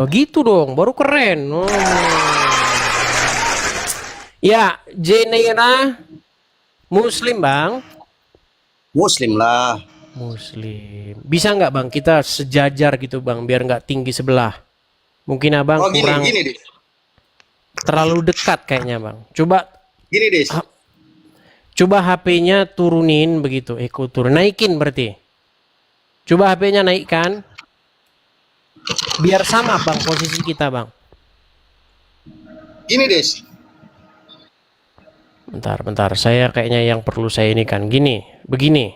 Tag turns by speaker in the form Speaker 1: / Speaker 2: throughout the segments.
Speaker 1: Begitu dong, baru keren. Ya, Jenera Muslim bang.
Speaker 2: Muslim lah.
Speaker 1: Muslim. Bisa nggak bang kita sejajar gitu bang, biar nggak tinggi sebelah. Mungkin abang
Speaker 2: Oh
Speaker 1: kurang
Speaker 2: gini deh.
Speaker 1: terlalu dekat kayaknya bang. Coba
Speaker 2: Gini deh.
Speaker 1: coba HP-nya turunin begitu. Turun, naikin berarti. Coba HP-nya naikkan. Biar sama bang posisi kita bang.
Speaker 2: Gini deh.
Speaker 1: Bentar. Saya kayaknya yang perlu saya ini kan gini, begini.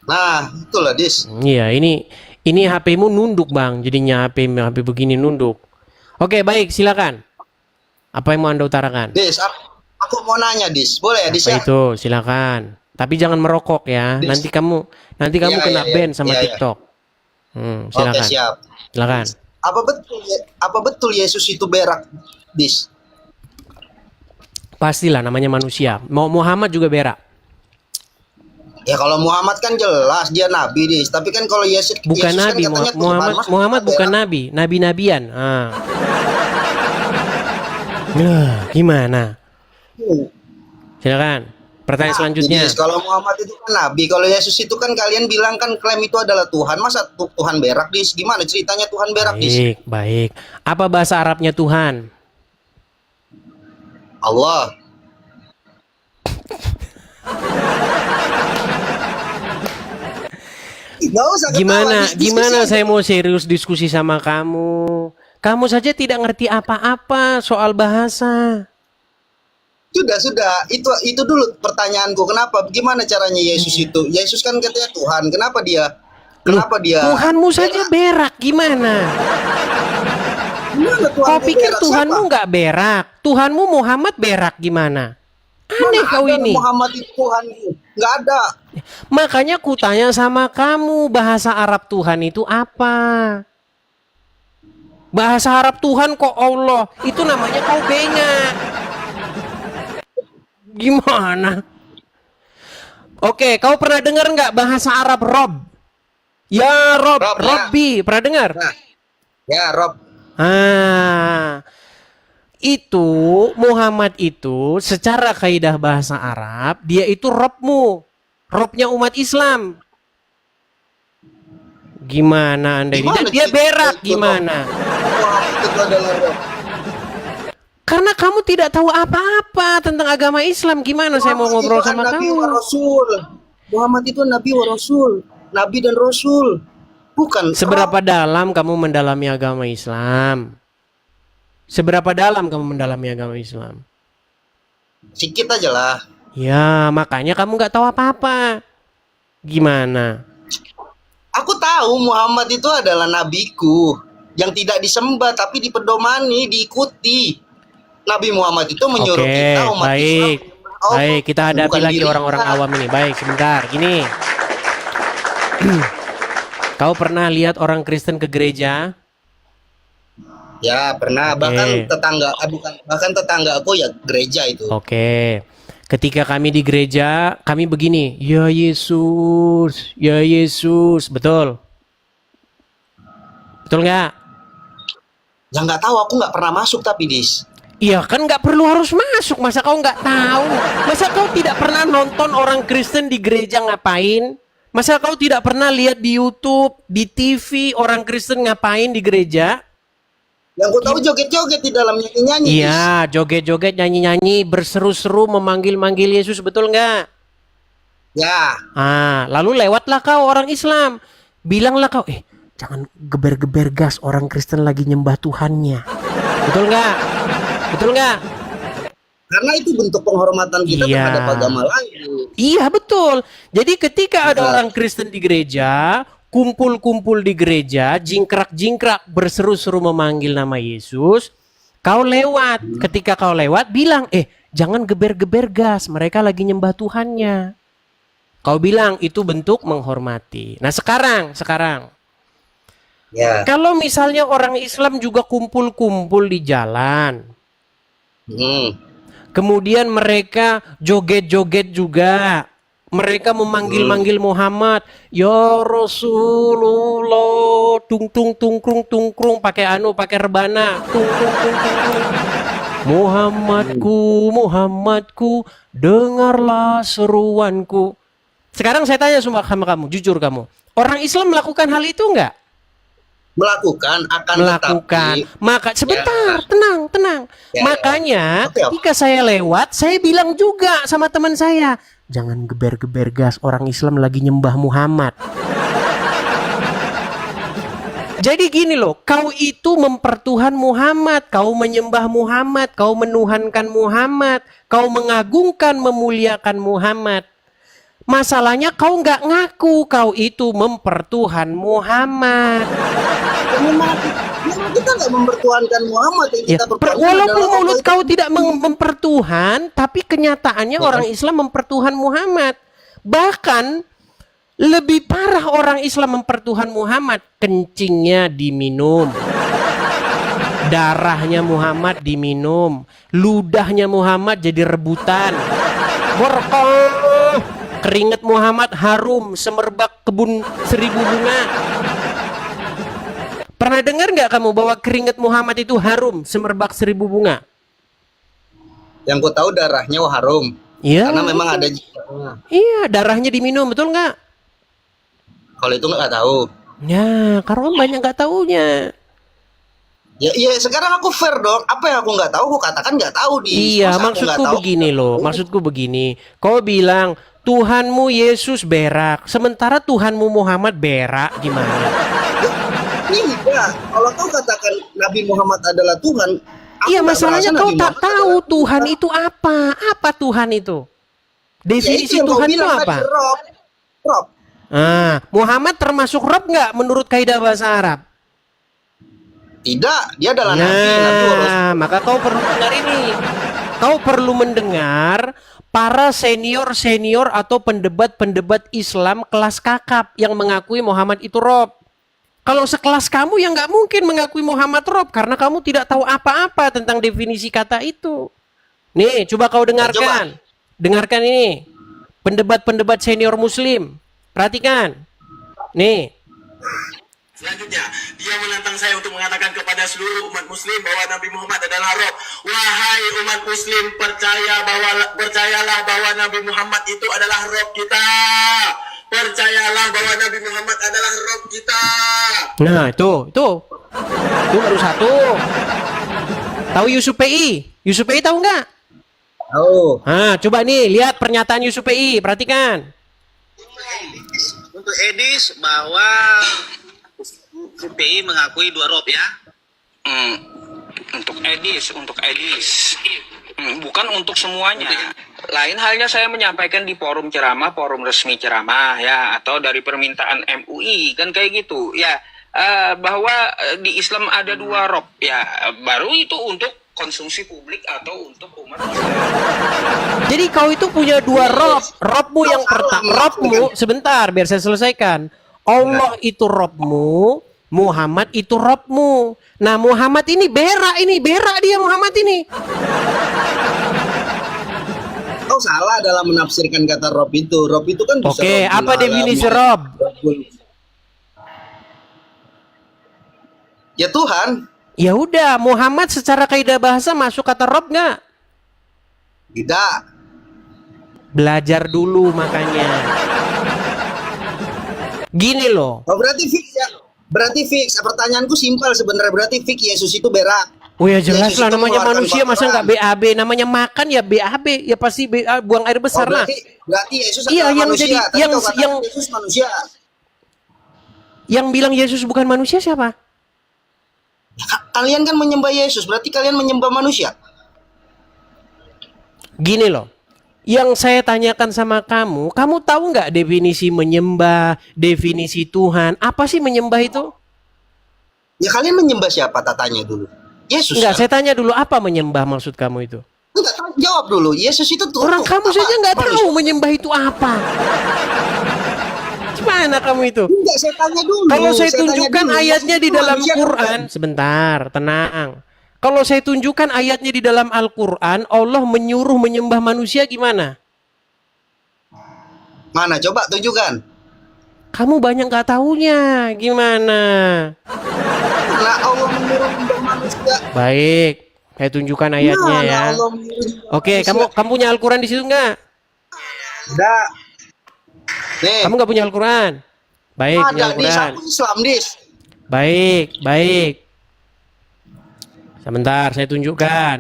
Speaker 2: Nah, itulah Dis.
Speaker 1: Iya, ini HP-mu nunduk bang. Jadinya HP begini nunduk. Oke, baik, silakan. Apa yang mau Anda utarakan?
Speaker 2: Dis, aku mau nanya Dis. Boleh ya Dis
Speaker 1: Apa
Speaker 2: ya?
Speaker 1: itu? Silakan. Tapi jangan merokok ya.
Speaker 2: Dis.
Speaker 1: Nanti kamu
Speaker 2: Iya,
Speaker 1: kena
Speaker 2: iya,
Speaker 1: ban sama
Speaker 2: iya, iya.
Speaker 1: TikTok.
Speaker 2: Oke,
Speaker 1: Silakan.
Speaker 2: siap.
Speaker 1: Silakan.
Speaker 2: Apa betul Yesus itu berak, Dis?
Speaker 1: Pastilah namanya manusia. Mau Muhammad juga berak.
Speaker 2: Ya kalau Muhammad kan jelas dia nabi, Dis. Tapi kan kalau Yesus
Speaker 1: Bukan
Speaker 2: Yesus
Speaker 1: nabi,
Speaker 2: kan katanya Tuhan.
Speaker 1: Muhammad
Speaker 2: Masa
Speaker 1: Muhammad
Speaker 2: berak?
Speaker 1: bukan nabi, nabi-nabian. Gimana? Silakan. Pertanyaan selanjutnya.
Speaker 2: Dis, kalau Muhammad itu kan nabi, kalau Yesus itu kan kalian bilang kan klaim itu adalah Tuhan. Masa Tuhan berak, Dis? Gimana ceritanya Tuhan berak, Dis?
Speaker 1: Baik. Apa bahasa Arabnya Tuhan?
Speaker 2: Allah. Nggak usah ketawa, Dis.
Speaker 1: Gimana
Speaker 2: Diskusi
Speaker 1: saya
Speaker 2: aja.
Speaker 1: mau serius diskusi sama kamu? Kamu saja tidak ngerti apa-apa soal bahasa.
Speaker 2: Sudah. Itu dulu pertanyaanku. Kenapa? Gimana caranya Yesus itu? Yesus kan katanya Tuhan. Kenapa dia?
Speaker 1: Loh,
Speaker 2: Kenapa dia?
Speaker 1: Tuhanmu saja berak, gimana?
Speaker 2: Gimana Tuhan
Speaker 1: Kau pikir
Speaker 2: berak?
Speaker 1: Tuhanmu
Speaker 2: Siapa?
Speaker 1: nggak berak? Tuhanmu Muhammad berak gimana? Aneh
Speaker 2: Mana
Speaker 1: kau
Speaker 2: ada
Speaker 1: ini.
Speaker 2: Muhammad itu Tuhan? Nggak ada.
Speaker 1: Makanya ku tanya sama kamu, bahasa Arab Tuhan itu apa? Bahasa Arab Tuhan kok Allah, itu namanya kau bengak. Gimana? Oke, kau pernah dengar nggak bahasa Arab Rob? Ya Rob,
Speaker 2: Rob, ya.
Speaker 1: Robbi, pernah dengar?
Speaker 2: Nah, ya Rob.
Speaker 1: Itu Muhammad itu secara kaidah bahasa Arab, dia itu Robmu, Robnya umat Islam. Gimana Anda ini? Dan dia berak gimana?
Speaker 2: Muhammad itu adalah Rob.
Speaker 1: Karena kamu tidak tahu apa-apa tentang agama Islam. Gimana saya mau ngobrol sama
Speaker 2: Nabi wa
Speaker 1: kamu?
Speaker 2: Rasul. Muhammad itu Nabi wa Rasul. Nabi dan Rasul. Bukan
Speaker 1: Seberapa dalam kamu mendalami agama Islam? Seberapa dalam kamu mendalami agama Islam?
Speaker 2: sedikit aja lah.
Speaker 1: Ya, makanya kamu nggak tahu apa-apa. Gimana?
Speaker 2: Aku tahu Muhammad itu adalah nabiku yang tidak disembah tapi dipedomani, diikuti. Nabi Muhammad itu menyuruh
Speaker 1: Oke,
Speaker 2: kita umat
Speaker 1: baik.
Speaker 2: Islam.
Speaker 1: Baik, kita hadapi
Speaker 2: Bukan
Speaker 1: lagi
Speaker 2: diri
Speaker 1: orang-orang
Speaker 2: kita.
Speaker 1: awam ini. Baik, sebentar. Gini. Kau pernah lihat orang Kristen ke gereja?
Speaker 2: Ya pernah.
Speaker 1: Oke.
Speaker 2: Bahkan tetangga aku ya gereja itu.
Speaker 1: Oke. Ketika kami di gereja, kami begini. Ya Yesus, ya Yesus. Betul? Betul nggak?
Speaker 2: Ya nggak tahu, aku nggak pernah masuk tapi Dis.
Speaker 1: Iya kan nggak perlu harus masuk. Masa kau nggak tahu? Masa kau tidak pernah nonton orang Kristen di gereja ngapain? Masa kau tidak pernah lihat di YouTube, di TV orang Kristen ngapain di gereja?
Speaker 2: Yang ku tahu joget-joget di dalam nyanyi-nyanyi. Dis.
Speaker 1: Iya, joget-joget, nyanyi-nyanyi, berseru-seru, memanggil-manggil Yesus, betul nggak?
Speaker 2: Ya.
Speaker 1: Lalu lewatlah kau orang Islam. Bilanglah kau, jangan geber-geber gas, orang Kristen lagi nyembah Tuhannya. Betul nggak? Betul nggak?
Speaker 2: Karena itu bentuk penghormatan kita
Speaker 1: Iya.
Speaker 2: terhadap agama lain.
Speaker 1: Iya betul. Jadi ketika ada orang Kristen di gereja, kumpul-kumpul di gereja, jingkrak-jingkrak, berseru-seru memanggil nama Yesus, kau lewat. Ketika kau lewat, bilang, jangan geber-geber gas, mereka lagi nyembah Tuhannya. Kau bilang itu bentuk menghormati. Nah sekarang,
Speaker 2: Ya.
Speaker 1: kalau misalnya orang Islam juga kumpul-kumpul di jalan,
Speaker 2: Hmm.
Speaker 1: kemudian mereka joget-joget juga, Mereka memanggil-manggil Muhammad, ya Rasulullah, tung tung tungkrung tungkrung, pakai pakai rebana, tung tung tung tung. Muhammadku, Muhammadku, dengarlah seruanku. Sekarang saya tanya sama kamu, jujur kamu, orang Islam melakukan hal itu enggak?
Speaker 2: Melakukan, akan
Speaker 1: Melakukan.
Speaker 2: tetapi
Speaker 1: Maka sebentar, tenang, tenang.
Speaker 2: Ya,
Speaker 1: Makanya
Speaker 2: Oke, oke.
Speaker 1: ketika saya lewat, saya bilang juga sama teman saya, jangan geber-geber gas, orang Islam lagi nyembah Muhammad. Jadi gini loh, kau itu mempertuhan Muhammad, kau menyembah Muhammad, kau menuhankan Muhammad, kau mengagungkan, memuliakan Muhammad. Masalahnya kau nggak ngaku kau itu mempertuhan Muhammad.
Speaker 2: memang kita nggak mempertuhankan Muhammad, yang
Speaker 1: Ya,
Speaker 2: kita pertuhankan
Speaker 1: walaupun
Speaker 2: adalah Allah
Speaker 1: mulut
Speaker 2: itu.
Speaker 1: kau tidak mempertuhan, tapi kenyataannya orang Islam mempertuhan Muhammad. Bahkan lebih parah orang Islam mempertuhan Muhammad, kencingnya diminum. Darahnya Muhammad diminum, ludahnya Muhammad jadi rebutan. Berkah, keringat Muhammad harum semerbak kebun 1000 bunga. Pernah dengar nggak kamu bahwa keringat Muhammad itu harum semerbak 1000 bunga?
Speaker 2: Yang ku tahu darahnya harum,
Speaker 1: Iya.
Speaker 2: karena memang ada.
Speaker 1: Iya, darahnya diminum, betul nggak?
Speaker 2: Kalau itu nggak tahu.
Speaker 1: Ya, karena banyak nggak taunya.
Speaker 2: Ya iya, sekarang aku fair dong. Apa yang aku nggak tahu, aku katakan nggak tahu di.
Speaker 1: Iya,
Speaker 2: Masa aku nggak
Speaker 1: maksudku
Speaker 2: tahu?
Speaker 1: begini loh. Maksudku begini. Kau bilang Tuhanmu Yesus berak, sementara Tuhanmu Muhammad berak, gimana?
Speaker 2: Iya, kalau kau katakan Nabi Muhammad adalah Tuhan, aku
Speaker 1: Iya,
Speaker 2: nggak
Speaker 1: masalahnya
Speaker 2: merasa
Speaker 1: kau
Speaker 2: Nabi
Speaker 1: tak
Speaker 2: Muhammad
Speaker 1: tahu
Speaker 2: adalah
Speaker 1: Tuhan itu apa. Apa Tuhan itu?
Speaker 2: Ya, itu
Speaker 1: Definisi
Speaker 2: yang kau
Speaker 1: Tuhan itu
Speaker 2: bilang
Speaker 1: apa?
Speaker 2: tadi, Rob. Rob.
Speaker 1: Muhammad termasuk Rob nggak menurut kaidah bahasa Arab?
Speaker 2: Tidak, dia adalah Nabi harus.
Speaker 1: Nah, maka kau perlu dengar ini. Kau perlu mendengar para senior-senior atau pendebat-pendebat Islam kelas kakap yang mengakui Muhammad itu Rob. Kalau sekelas kamu yang nggak mungkin mengakui Muhammad Rob karena kamu tidak tahu apa-apa tentang definisi kata itu. Nih, coba kau dengarkan. Dengarkan ini. Pendebat-pendebat senior Muslim. Perhatikan. Nih.
Speaker 3: Selanjutnya, dia menantang saya untuk mengatakan kepada seluruh umat muslim bahwa Nabi Muhammad adalah Rob. Wahai umat muslim, percayalah bahwa Nabi Muhammad itu adalah Rob kita. Percayalah bahwa Nabi Muhammad adalah Rob kita.
Speaker 1: Nah, itu baru satu. Tahu Yusuf PI? Yusuf PI tahu nggak?
Speaker 2: Tahu.
Speaker 1: Nah, coba nih lihat pernyataan Yusuf PI, perhatikan.
Speaker 4: Untuk Edis bahwa CPI mengakui 2 Rob ya.
Speaker 5: Untuk Edis, bukan untuk semuanya. Lain halnya saya menyampaikan di forum ceramah, forum resmi ceramah ya, atau dari permintaan MUI kan kayak gitu ya, bahwa di Islam ada 2 Rob ya, baru itu untuk konsumsi publik atau untuk umat Islam.
Speaker 1: Jadi kau itu punya 2 Rob. Robmu yang pertama, Robmu sebentar biar saya selesaikan. Allah itu Robmu, Muhammad itu Robmu. Nah, Muhammad ini berak dia Muhammad ini.
Speaker 2: Kau salah dalam menafsirkan kata Rob itu. Rob itu kan bisa.
Speaker 1: Oke,
Speaker 2: Rabbul
Speaker 1: apa definisi
Speaker 2: Alamin,
Speaker 1: Rob?
Speaker 2: Rabbul- Ya Tuhan.
Speaker 1: Ya udah, Muhammad secara kaidah bahasa masuk kata Rob nggak?
Speaker 2: Tidak.
Speaker 1: Belajar dulu makanya. Gini loh.
Speaker 2: Oh, berarti fix ya. Berarti fix. Pertanyaanku simpel sebenarnya. Berarti fix Yesus itu berak.
Speaker 1: Oh ya jelas
Speaker 2: Yesus
Speaker 1: lah,
Speaker 2: itu
Speaker 1: namanya
Speaker 2: mengeluarkan
Speaker 1: manusia masa
Speaker 2: kotoran.
Speaker 1: nggak BAB, namanya makan ya BAB, ya pasti buang air
Speaker 2: Oh,
Speaker 1: besar lah.
Speaker 2: berarti Yesus
Speaker 1: Iya,
Speaker 2: adalah
Speaker 1: yang
Speaker 2: manusia.
Speaker 1: jadi-
Speaker 2: Tadi
Speaker 1: yang-
Speaker 2: kau katakan
Speaker 1: yang-
Speaker 2: Yesus manusia.
Speaker 1: Yang bilang Yesus bukan manusia siapa?
Speaker 2: Kalian kan menyembah Yesus, berarti kalian menyembah manusia.
Speaker 1: Gini loh, yang saya tanyakan sama kamu tahu nggak definisi menyembah, definisi Tuhan? Apa sih menyembah itu?
Speaker 2: Ya kalian menyembah siapa? Tanya dulu. Yesus.
Speaker 1: Enggak,
Speaker 2: kan?
Speaker 1: saya tanya dulu apa menyembah maksud kamu itu?
Speaker 2: Enggak, jawab dulu. Yesus itu tuh.
Speaker 1: Orang kamu
Speaker 2: apa?
Speaker 1: saja nggak tahu
Speaker 2: Manusia.
Speaker 1: menyembah itu apa. Gimana kamu itu?
Speaker 2: Enggak, saya tanya dulu.
Speaker 1: Kalau saya
Speaker 2: tanya
Speaker 1: tunjukkan
Speaker 2: dulu.
Speaker 1: ayatnya
Speaker 2: Yesus
Speaker 1: di
Speaker 2: itu
Speaker 1: dalam
Speaker 2: manusia,
Speaker 1: Quran, sebentar, tenang. Kalau saya tunjukkan ayatnya di dalam Al-Quran, Allah menyuruh menyembah manusia gimana?
Speaker 2: Mana coba tunjukkan.
Speaker 1: Kamu banyak nggak taunya. Gimana?
Speaker 2: Nah, Allah menyuruh menyembah manusia.
Speaker 1: Baik, saya tunjukkan ayatnya
Speaker 2: Mana
Speaker 1: ya.
Speaker 2: Allah menyuruh
Speaker 1: Oke,
Speaker 2: manusia?
Speaker 1: kamu punya Al-Quran di situ nggak?
Speaker 2: Ada. Nih,
Speaker 1: Kamu nggak punya Al-Quran? Baik, punya
Speaker 2: ada dis,
Speaker 1: Al-Quran.
Speaker 2: aku Islam dis.
Speaker 1: Baik, baik. Sebentar, saya tunjukkan.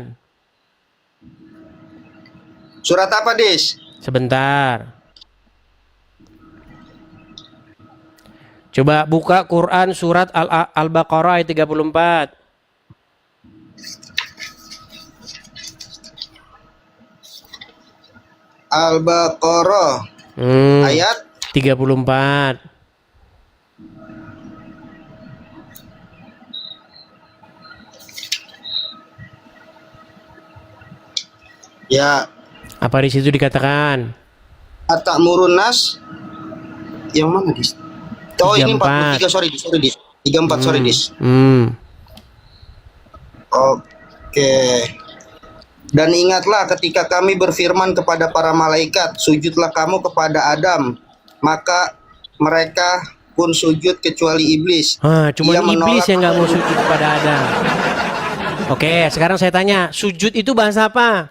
Speaker 2: Surat apa dis?
Speaker 1: Sebentar. Coba buka Quran surat Al-Baqarah ayat 34.
Speaker 2: Al-Baqarah ayat
Speaker 1: 34.
Speaker 2: ya
Speaker 1: Apa di situ dikatakan?
Speaker 2: At-ta'murun nas yang mana dis? Oh ini
Speaker 1: 34.
Speaker 2: 43, sorry dis. 34 sorry dis. Oke. Dan ingatlah ketika kami berfirman kepada para malaikat, sujudlah kamu kepada Adam, maka mereka pun sujud kecuali iblis.
Speaker 1: Cuma
Speaker 2: Ia
Speaker 1: iblis
Speaker 2: menolak
Speaker 1: yang nggak mau sujud kepada Adam. Oke, sekarang saya tanya, sujud itu bahasa apa?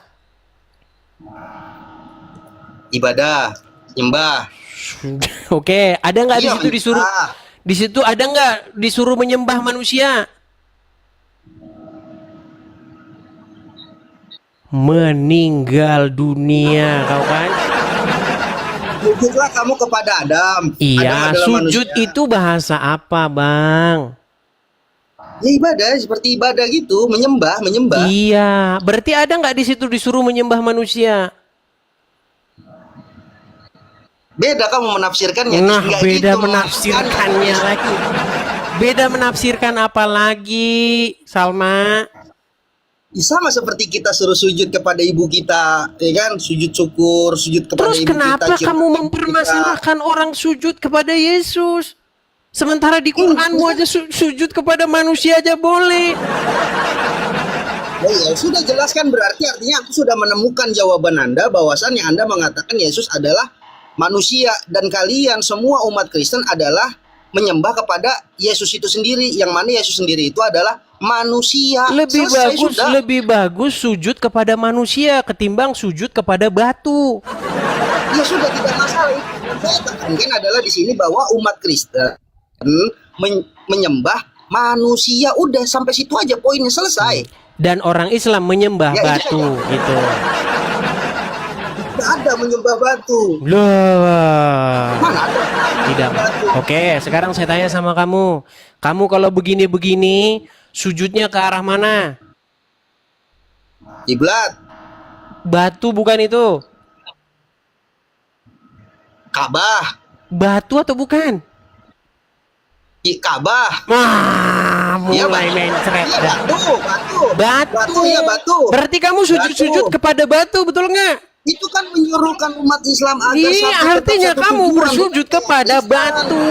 Speaker 2: Ibadah, nyembah.
Speaker 1: Oke, ada nggak di
Speaker 2: Iya,
Speaker 1: situ disuruh?
Speaker 2: menyembah.
Speaker 1: Di situ ada nggak disuruh menyembah manusia? Meninggal dunia, kau kan?
Speaker 2: Sujudlah kamu kepada Adam. Adam
Speaker 1: Iya,
Speaker 2: adalah
Speaker 1: sujud
Speaker 2: manusia.
Speaker 1: itu bahasa apa, Bang?
Speaker 2: Ya ibadah, seperti ibadah gitu, menyembah.
Speaker 1: Iya, berarti ada nggak di situ disuruh menyembah manusia?
Speaker 2: Beda kamu menafsirkannya.
Speaker 1: Nah,
Speaker 2: Nggak
Speaker 1: beda
Speaker 2: gitu
Speaker 1: menafsirkannya lagi. Beda menafsirkan apa lagi, Salma?
Speaker 2: Ya, sama seperti kita suruh sujud kepada ibu kita, ya kan? Sujud syukur, sujud kepada
Speaker 1: Terus
Speaker 2: ibu
Speaker 1: kenapa
Speaker 2: kita.
Speaker 1: kamu mempermasalahkan orang sujud kepada Yesus? Sementara di Quranmu aja sujud kepada manusia aja boleh.
Speaker 2: Ya sudah jelaskan, berarti artinya aku sudah menemukan jawaban Anda bahwasannya Anda mengatakan Yesus adalah manusia dan kalian semua umat Kristen adalah menyembah kepada Yesus itu sendiri, yang mana Yesus sendiri itu adalah manusia.
Speaker 1: Lebih bagus sujud kepada manusia ketimbang sujud kepada batu.
Speaker 2: Ya sudah, tidak masalah itu. Yang saya tekankan adalah di sini bahwa umat Kristen menyembah manusia, udah sampai situ aja poinnya selesai.
Speaker 1: Dan orang Islam menyembah
Speaker 2: Ya,
Speaker 1: batu gitu.
Speaker 2: Tidak ada menyembah batu.
Speaker 1: Loh.
Speaker 2: Mana ada?
Speaker 1: Tidak. Oke, sekarang saya tanya sama kamu. Kamu kalau begini-begini, sujudnya ke arah mana?
Speaker 2: Kiblat,
Speaker 1: Batu bukan itu?
Speaker 2: Ka'bah,
Speaker 1: Batu atau bukan?
Speaker 2: Ka'bah.
Speaker 1: Wah,
Speaker 2: Iya,
Speaker 1: mulai
Speaker 2: batu.
Speaker 1: main ceret
Speaker 2: Iya,
Speaker 1: dah.
Speaker 2: batu, ya batu.
Speaker 1: Berarti kamu sujud-sujud
Speaker 2: Batu.
Speaker 1: kepada batu, betul nggak?
Speaker 2: Itu kan menyuruhkan umat Islam agar
Speaker 1: Iya,
Speaker 2: satu,
Speaker 1: artinya
Speaker 2: tetap satu
Speaker 1: kamu
Speaker 2: tujuan.
Speaker 1: bersujud kepada batu.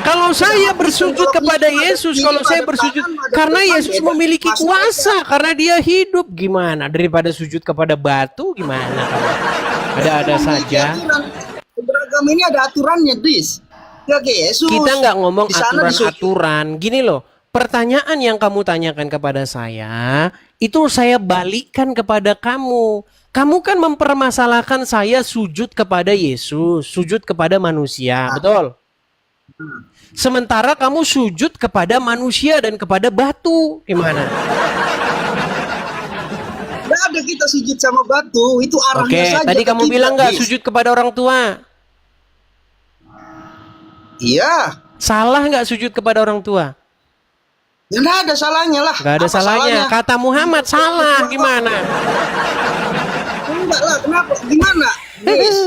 Speaker 1: Kalau saya bersujud kepada Yesus, kalau saya bersujud karena Yesus memiliki kuasa, karena dia hidup, gimana? Daripada sujud kepada batu, gimana? Ada saja.
Speaker 2: Beragam ini ada aturannya, Dis. Ya kayak Yesus.
Speaker 1: Kita nggak ngomong
Speaker 2: Di sana disujud.
Speaker 1: aturan-aturan. Gini loh, pertanyaan yang kamu tanyakan kepada saya, itu saya balikkan kepada kamu. Kamu kan mempermasalahkan saya sujud kepada Yesus, sujud kepada manusia, betul? Sementara kamu sujud kepada manusia dan kepada batu, gimana?
Speaker 2: Nggak ada kita sujud sama batu, itu arahnya
Speaker 1: Oke,
Speaker 2: saja.
Speaker 1: tadi
Speaker 2: ke
Speaker 1: kamu
Speaker 2: kiblat,
Speaker 1: bilang nggak
Speaker 2: Dis.
Speaker 1: sujud kepada orang tua?
Speaker 2: Iya.
Speaker 1: Salah nggak sujud kepada orang tua?
Speaker 2: Ya, nggak ada salahnya lah.
Speaker 1: Nggak ada
Speaker 2: Apa
Speaker 1: salahnya. Kata Muhammad salah, gimana?
Speaker 2: Enggak lah, kenapa? Gimana? Dis?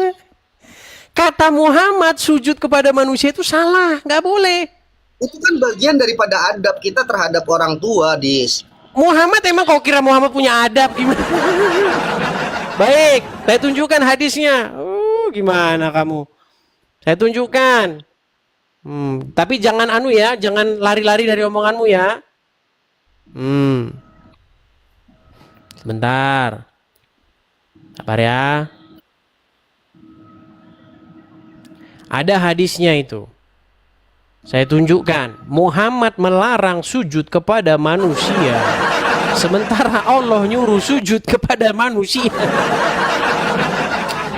Speaker 1: Kata Muhammad sujud kepada manusia itu salah, nggak boleh.
Speaker 2: Itu kan bagian daripada adab kita terhadap orang tua, Dis.
Speaker 1: Muhammad emang kau kira Muhammad punya adab gimana? Baik, saya tunjukkan hadisnya. Gimana kamu? Saya tunjukkan. Tapi jangan anu ya, jangan lari-lari dari omonganmu ya. Sebentar. Sabar ya. Ada hadisnya itu. Saya tunjukkan. Muhammad melarang sujud kepada manusia. Sementara Allah nyuruh sujud kepada manusia.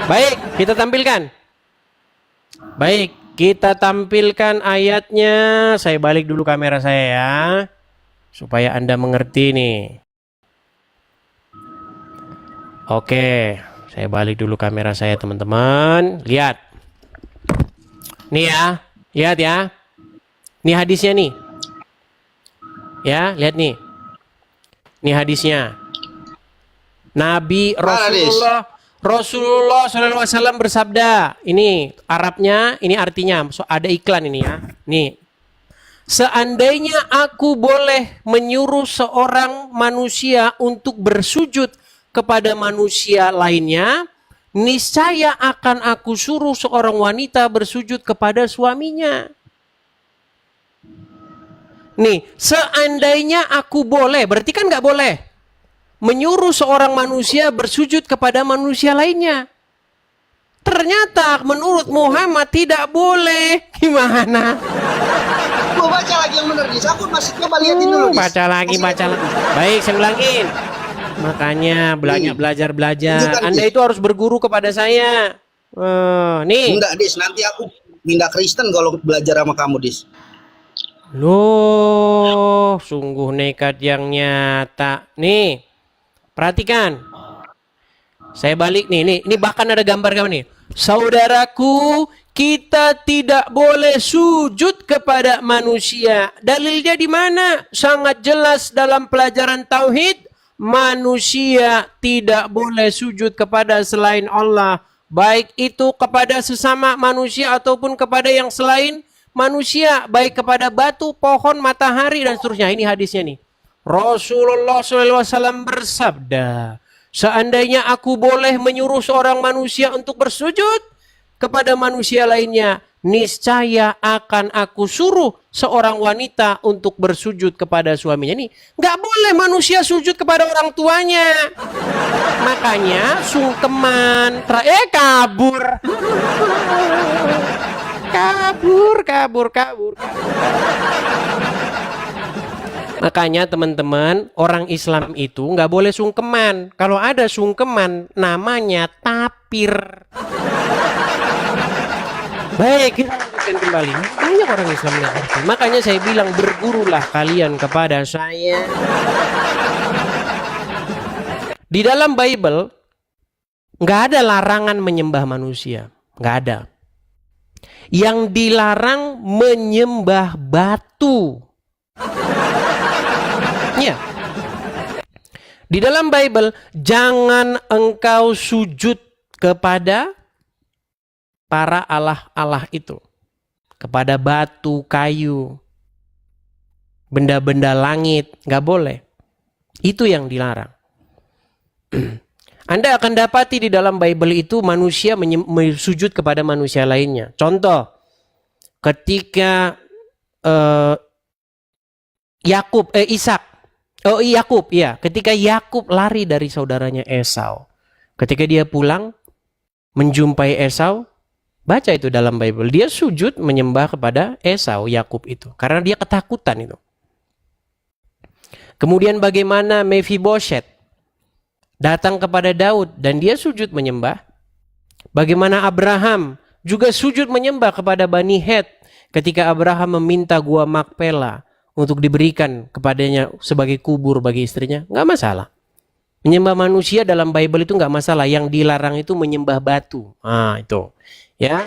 Speaker 1: Baik, kita tampilkan. Baik, kita tampilkan ayatnya. Saya balik dulu kamera saya ya. Supaya Anda mengerti nih. Oke, saya balik dulu kamera saya teman-teman. Lihat. Nih ya, lihat ya. Ini hadisnya nih. Ya, lihat nih. Ini hadisnya. Nabi Rasulullah SAW bersabda. Ini Arabnya, ini artinya. So, ada iklan ini ya. Nih. Seandainya aku boleh menyuruh seorang manusia untuk bersujud kepada manusia lainnya, niscaya akan aku suruh seorang wanita bersujud kepada suaminya. Nih, seandainya aku boleh, berarti kan nggak boleh menyuruh seorang manusia bersujud kepada manusia lainnya. Ternyata menurut Muhammad tidak boleh. Gimana?
Speaker 2: Gua baca lagi yang benar nih. Aku masih coba liatin dulu.
Speaker 1: Baca lagi. Baik, saya ulangin. Makanya belajar. Anda itu harus berguru kepada saya. Nih.
Speaker 2: Enggak, Dis. Nanti aku pindah Kristen kalau belajar sama kamu, Dis.
Speaker 1: Loh, sungguh nekat yang nyata. Nih, perhatikan. Saya balik nih. Ini bahkan ada gambar kamu nih. Saudaraku, kita tidak boleh sujud kepada manusia. Dalilnya di mana? Sangat jelas dalam pelajaran tauhid. Manusia tidak boleh sujud kepada selain Allah. Baik itu kepada sesama manusia ataupun kepada yang selain manusia. Baik kepada batu, pohon, matahari, dan seterusnya. Ini hadisnya nih. Rasulullah SAW bersabda, seandainya aku boleh menyuruh seorang manusia untuk bersujud kepada manusia lainnya, niscaya akan aku suruh seorang wanita untuk bersujud kepada suaminya. Nih, nggak boleh manusia sujud kepada orang tuanya. Makanya sungkeman, kabur. kabur. Makanya teman-teman, orang Islam itu nggak boleh sungkeman. Kalau ada sungkeman, namanya tapir. Baik, kita lanjutkan kembali. Banyak orang Islam nggak ngerti. Makanya saya bilang, bergurulah kalian kepada saya. Di dalam Bible, nggak ada larangan menyembah manusia. Nggak ada. Yang dilarang menyembah batu. Ya. Di dalam Bible, jangan engkau sujud kepada para allah-allah itu. Kepada batu, kayu, benda-benda langit, nggak boleh. Itu yang dilarang. Anda akan dapati di dalam Bible itu manusia sujud kepada manusia lainnya. Contoh, ketika ketika Yakub lari dari saudaranya Esau. Ketika dia pulang menjumpai Esau, baca itu dalam Bible, dia sujud menyembah kepada Esau, Yakub itu, karena dia ketakutan itu. Kemudian bagaimana Mephibosheth datang kepada Daud dan dia sujud menyembah. Bagaimana Abraham juga sujud menyembah kepada Bani Het ketika Abraham meminta gua Makpela untuk diberikan kepadanya sebagai kubur bagi istrinya. Nggak masalah. Menyembah manusia dalam Bible itu nggak masalah. Yang dilarang itu menyembah batu. Itu. Ya.